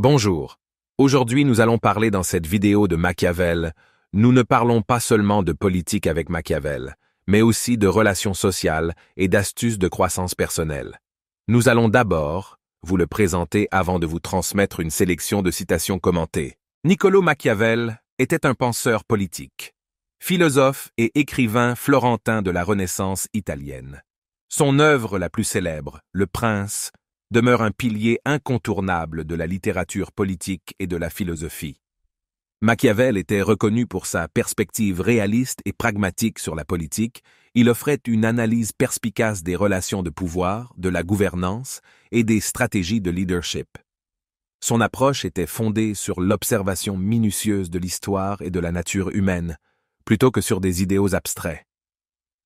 Bonjour. Aujourd'hui, nous allons parler dans cette vidéo de Machiavel. Nous ne parlons pas seulement de politique avec Machiavel, mais aussi de relations sociales et d'astuces de croissance personnelle. Nous allons d'abord vous le présenter avant de vous transmettre une sélection de citations commentées. Niccolò Machiavel était un penseur politique, philosophe et écrivain florentin de la Renaissance italienne. Son œuvre la plus célèbre, Le Prince, demeure un pilier incontournable de la littérature politique et de la philosophie. Machiavel était reconnu pour sa perspective réaliste et pragmatique sur la politique. Il offrait une analyse perspicace des relations de pouvoir, de la gouvernance et des stratégies de leadership. Son approche était fondée sur l'observation minutieuse de l'histoire et de la nature humaine, plutôt que sur des idéaux abstraits.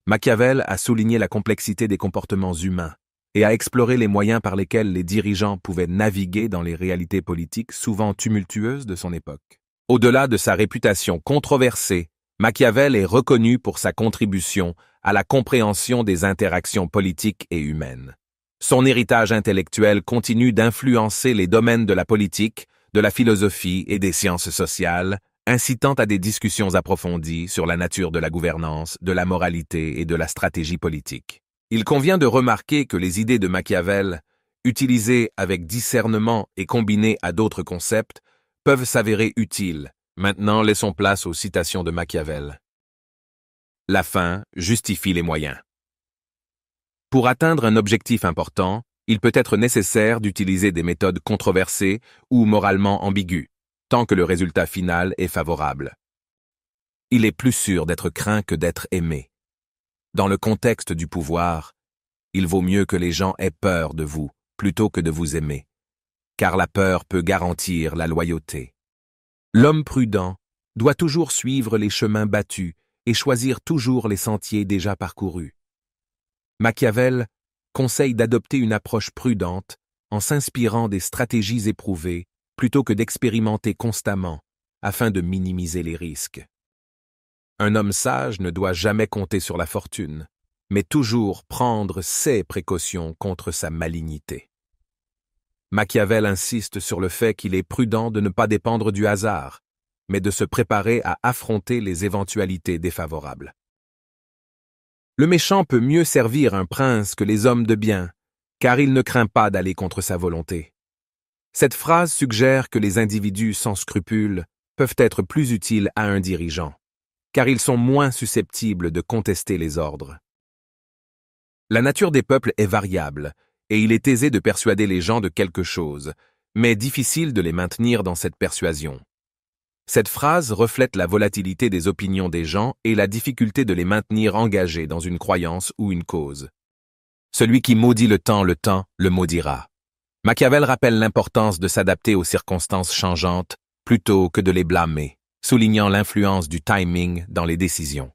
Machiavel a souligné la complexité des comportements humains et a exploré les moyens par lesquels les dirigeants pouvaient naviguer dans les réalités politiques souvent tumultueuses de son époque. Au-delà de sa réputation controversée, Machiavel est reconnu pour sa contribution à la compréhension des interactions politiques et humaines. Son héritage intellectuel continue d'influencer les domaines de la politique, de la philosophie et des sciences sociales, incitant à des discussions approfondies sur la nature de la gouvernance, de la moralité et de la stratégie politique. Il convient de remarquer que les idées de Machiavel, utilisées avec discernement et combinées à d'autres concepts, peuvent s'avérer utiles. Maintenant, laissons place aux citations de Machiavel. La fin justifie les moyens. Pour atteindre un objectif important, il peut être nécessaire d'utiliser des méthodes controversées ou moralement ambiguës, tant que le résultat final est favorable. Il est plus sûr d'être craint que d'être aimé. Dans le contexte du pouvoir, il vaut mieux que les gens aient peur de vous plutôt que de vous aimer, car la peur peut garantir la loyauté. L'homme prudent doit toujours suivre les chemins battus et choisir toujours les sentiers déjà parcourus. Machiavel conseille d'adopter une approche prudente en s'inspirant des stratégies éprouvées plutôt que d'expérimenter constamment afin de minimiser les risques. Un homme sage ne doit jamais compter sur la fortune, mais toujours prendre ses précautions contre sa malignité. Machiavel insiste sur le fait qu'il est prudent de ne pas dépendre du hasard, mais de se préparer à affronter les éventualités défavorables. Le méchant peut mieux servir un prince que les hommes de bien, car il ne craint pas d'aller contre sa volonté. Cette phrase suggère que les individus sans scrupules peuvent être plus utiles à un dirigeant, car ils sont moins susceptibles de contester les ordres. La nature des peuples est variable, et il est aisé de persuader les gens de quelque chose, mais difficile de les maintenir dans cette persuasion. Cette phrase reflète la volatilité des opinions des gens et la difficulté de les maintenir engagés dans une croyance ou une cause. Celui qui maudit le temps le maudira. Machiavel rappelle l'importance de s'adapter aux circonstances changeantes plutôt que de les blâmer, soulignant l'influence du timing dans les décisions.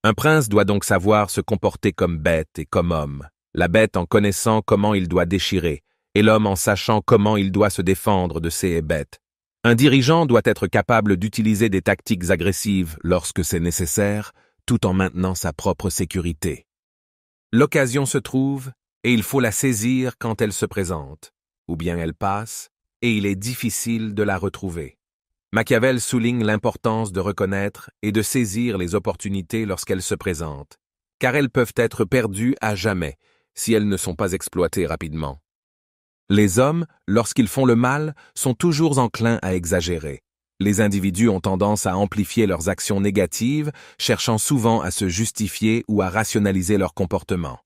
Un prince doit donc savoir se comporter comme bête et comme homme, la bête en connaissant comment il doit déchirer, et l'homme en sachant comment il doit se défendre de ces bêtes. Un dirigeant doit être capable d'utiliser des tactiques agressives lorsque c'est nécessaire, tout en maintenant sa propre sécurité. L'occasion se trouve, et il faut la saisir quand elle se présente, ou bien elle passe, et il est difficile de la retrouver. Machiavel souligne l'importance de reconnaître et de saisir les opportunités lorsqu'elles se présentent, car elles peuvent être perdues à jamais si elles ne sont pas exploitées rapidement. Les hommes, lorsqu'ils font le mal, sont toujours enclins à exagérer. Les individus ont tendance à amplifier leurs actions négatives, cherchant souvent à se justifier ou à rationaliser leur comportement.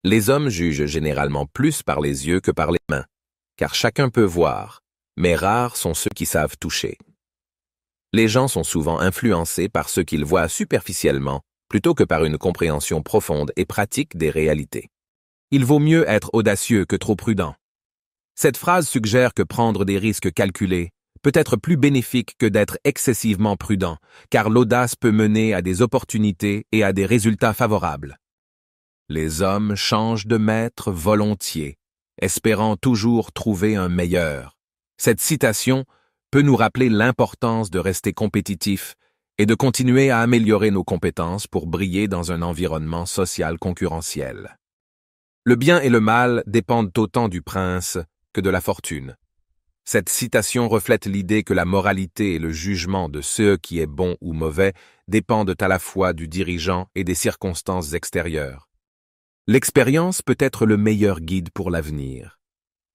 Les hommes jugent généralement plus par les yeux que par les mains, car chacun peut voir, mais rares sont ceux qui savent toucher. Les gens sont souvent influencés par ce qu'ils voient superficiellement, plutôt que par une compréhension profonde et pratique des réalités. Il vaut mieux être audacieux que trop prudent. Cette phrase suggère que prendre des risques calculés peut être plus bénéfique que d'être excessivement prudent, car l'audace peut mener à des opportunités et à des résultats favorables. Les hommes changent de maître volontiers, espérant toujours trouver un meilleur. Cette citation peut nous rappeler l'importance de rester compétitif et de continuer à améliorer nos compétences pour briller dans un environnement social concurrentiel. Le bien et le mal dépendent autant du prince que de la fortune. Cette citation reflète l'idée que la moralité et le jugement de ce qui est bon ou mauvais dépendent à la fois du dirigeant et des circonstances extérieures. L'expérience peut être le meilleur guide pour l'avenir.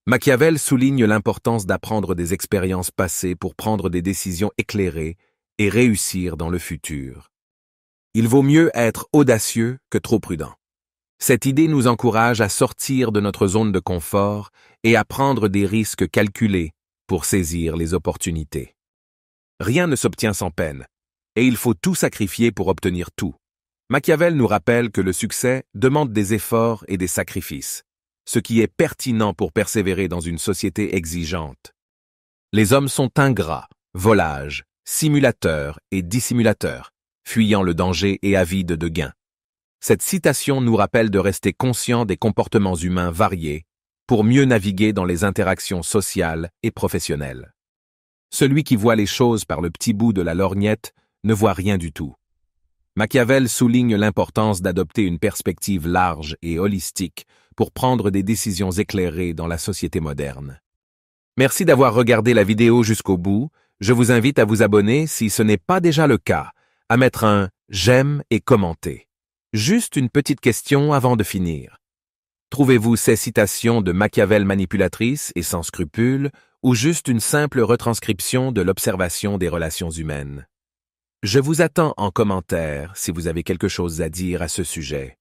Machiavel souligne l'importance d'apprendre des expériences passées pour prendre des décisions éclairées et réussir dans le futur. Il vaut mieux être audacieux que trop prudent. Cette idée nous encourage à sortir de notre zone de confort et à prendre des risques calculés pour saisir les opportunités. Rien ne s'obtient sans peine, et il faut tout sacrifier pour obtenir tout. Machiavel nous rappelle que le succès demande des efforts et des sacrifices, ce qui est pertinent pour persévérer dans une société exigeante. Les hommes sont ingrats, volages, simulateurs et dissimulateurs, fuyant le danger et avides de gains. Cette citation nous rappelle de rester conscient des comportements humains variés pour mieux naviguer dans les interactions sociales et professionnelles. Celui qui voit les choses par le petit bout de la lorgnette ne voit rien du tout. Machiavel souligne l'importance d'adopter une perspective large et holistique pour prendre des décisions éclairées dans la société moderne. Merci d'avoir regardé la vidéo jusqu'au bout. Je vous invite à vous abonner si ce n'est pas déjà le cas, à mettre un « j'aime » et commenter. Juste une petite question avant de finir. Trouvez-vous ces citations de Machiavel manipulatrices et sans scrupules ou juste une simple retranscription de l'observation des relations humaines? Je vous attends en commentaire si vous avez quelque chose à dire à ce sujet.